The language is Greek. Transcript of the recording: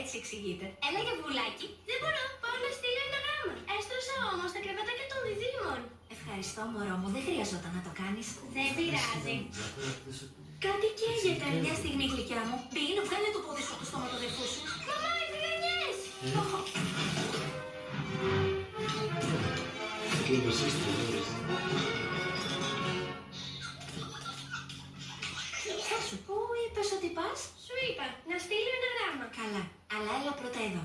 Έτσι εξηγείται. Έλεγε βουλάκι. Δεν μπορώ, πάω να στείλω ένα γράμμα. Έστρωσα όμως τα κρεβατάκια των διδήμων. Ευχαριστώ, μωρό μου. Δεν χρειαζόταν να το κάνεις. Δεν πειράζει. Κάτι καίγεται. Μια στιγμή, γλυκιά μου. Μπίνου, βγάλε το πόδι σου από το στόμα του αδερφού σου. Μαμά, οι τηγανιές! Στάσου, πού είπες ότι πας? Σου είπα, να στείλω ένα γράμμα. Καλά, αλλά έλα πρώτα εδώ.